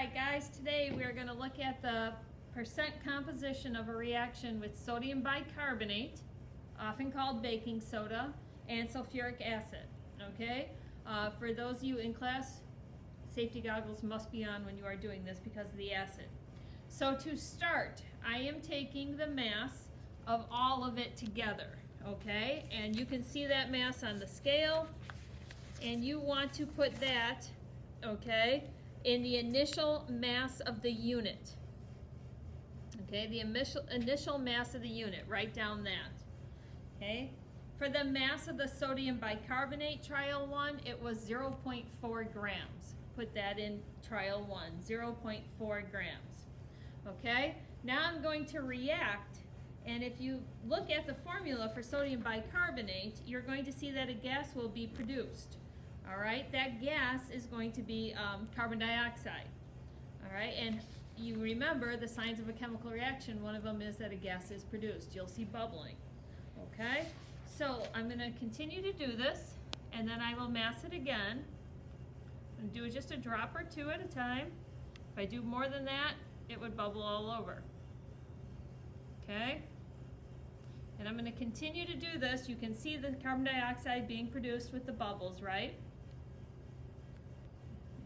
Alright guys, today we are going to look at the percent composition of a reaction with sodium bicarbonate, often called baking soda, and sulfuric acid. Okay? For those of you in class, safety goggles must be on when you are doing this because of the acid. So to start, I am taking the mass of all of it together. Okay? And you can see that mass on the scale, and you want to put that, okay, in the initial mass of the unit. Okay, the initial mass of the unit, write down that. Okay, for the mass of the sodium bicarbonate, trial 1, it was 0.4 grams. Put that in trial 1, 0.4 grams. Okay, now I'm going to react, and if you look at the formula for sodium bicarbonate, you're going to see that a gas will be produced. All right, that gas is going to be carbon dioxide. All right, and you remember the signs of a chemical reaction, one of them is that a gas is produced. You'll see bubbling. Okay, so I'm going to continue to do this, and then I will mass it again. I'm going to do just a drop or two at a time. If I do more than that, it would bubble all over. Okay, and I'm going to continue to do this. You can see the carbon dioxide being produced with the bubbles, right?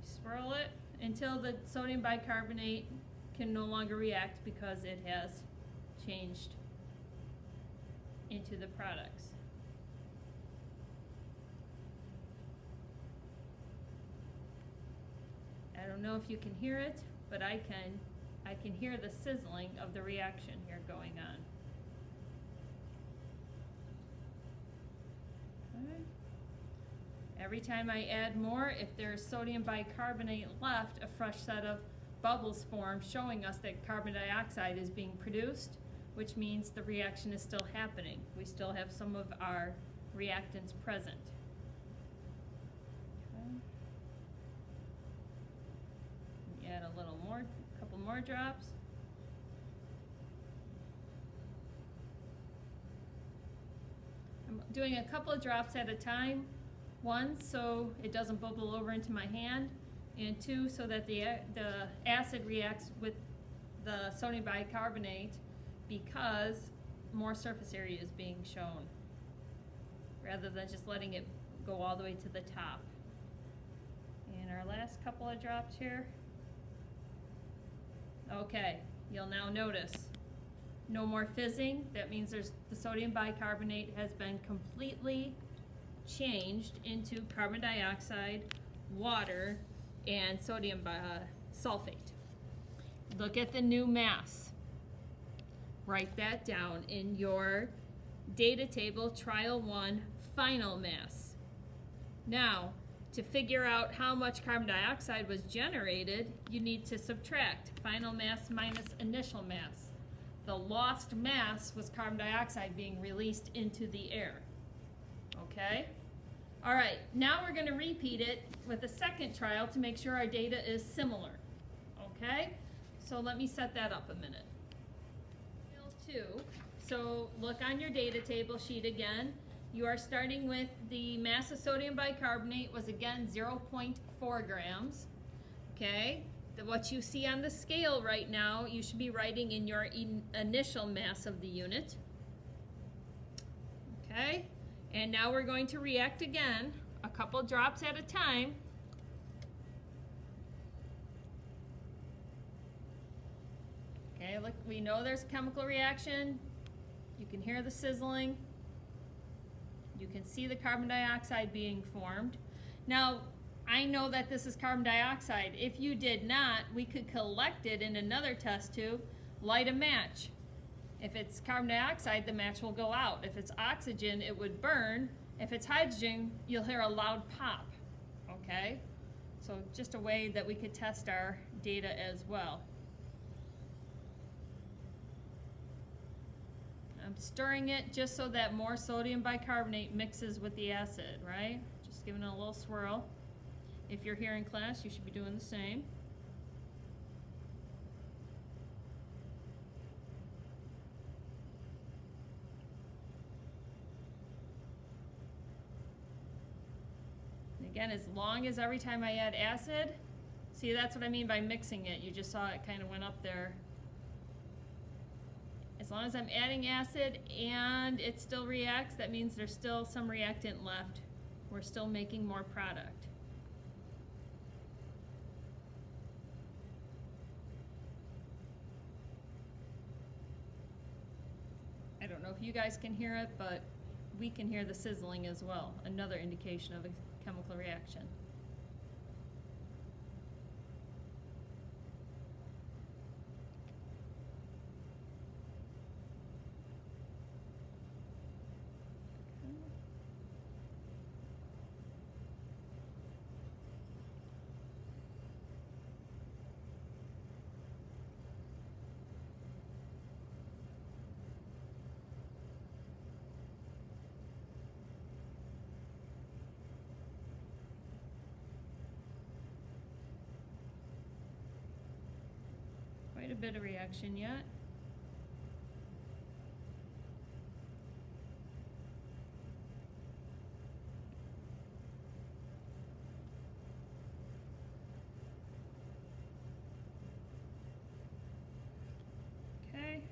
Swirl it until the sodium bicarbonate can no longer react because it has changed into the products. I don't know if you can hear it, but I can hear the sizzling of the reaction here going on. Okay. Every time I add more, if there's sodium bicarbonate left, a fresh set of bubbles form showing us that carbon dioxide is being produced, which means the reaction is still happening. We still have some of our reactants present. Okay. Add a little more, a couple more drops. I'm doing a couple of drops at a time. 1, so it doesn't bubble over into my hand, and 2, so that the acid reacts with the sodium bicarbonate because more surface area is being shown rather than just letting it go all the way to the top. And our last couple of drops here. Okay, you'll now notice no more fizzing. That means the sodium bicarbonate has been completely changed into carbon dioxide, water, and sodium sulfate. Look at the new mass. Write that down in your data table, trial 1, final mass. Now, to figure out how much carbon dioxide was generated, you need to subtract final mass minus initial mass. The lost mass was carbon dioxide being released into the air. Okay? All right, now we're going to repeat it with a second trial to make sure our data is similar. Okay? So let me set that up a minute. Trial 2. So look on your data table sheet again. You are starting with the mass of sodium bicarbonate was again 0.4 grams. Okay? What you see on the scale right now, you should be writing in your initial mass of the unit. Okay? And now we're going to react again, a couple drops at a time. Okay, look, we know there's a chemical reaction. You can hear the sizzling. You can see the carbon dioxide being formed. Now, I know that this is carbon dioxide. If you did not, we could collect it in another test tube, light a match. If it's carbon dioxide, the match will go out. If it's oxygen, it would burn. If it's hydrogen, you'll hear a loud pop. Okay? So just a way that we could test our data as well. I'm stirring it just so that more sodium bicarbonate mixes with the acid, right? Just giving it a little swirl. If you're here in class, you should be doing the same. Again, as long as every time I add acid, See, that's what I mean by mixing it. You just saw it kind of went up there. As long as I'm adding acid and it still reacts, that means there's still some reactant left. We're still making more product. I don't know if you guys can hear it, but we can hear the sizzling as well. Another indication of a chemical reaction. Quite a bit of reaction yet. Okay.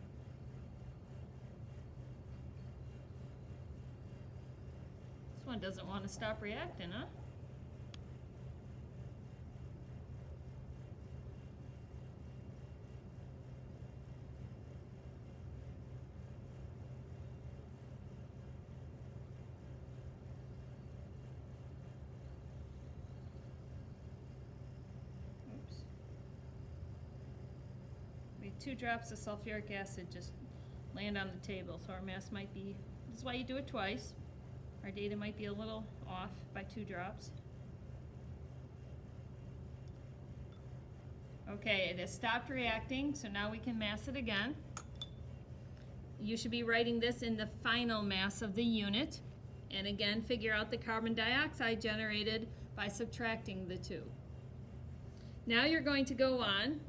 This one doesn't want to stop reacting, huh? Oops. We had 2 drops of sulfuric acid just land on the table, so our mass might be, this is why you do it twice. Our data might be a little off by 2 drops. Okay, it has stopped reacting, so now we can mass it again. You should be writing this in the final mass of the unit. And again, figure out the carbon dioxide generated by subtracting the 2. Now you're going to go on,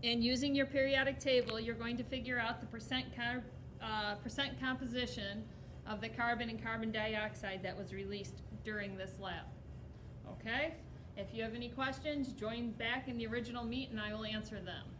and using your periodic table, you're going to figure out the percent composition of the carbon and carbon dioxide that was released during this lab. Okay? If you have any questions, join back in the original meet and I will answer them.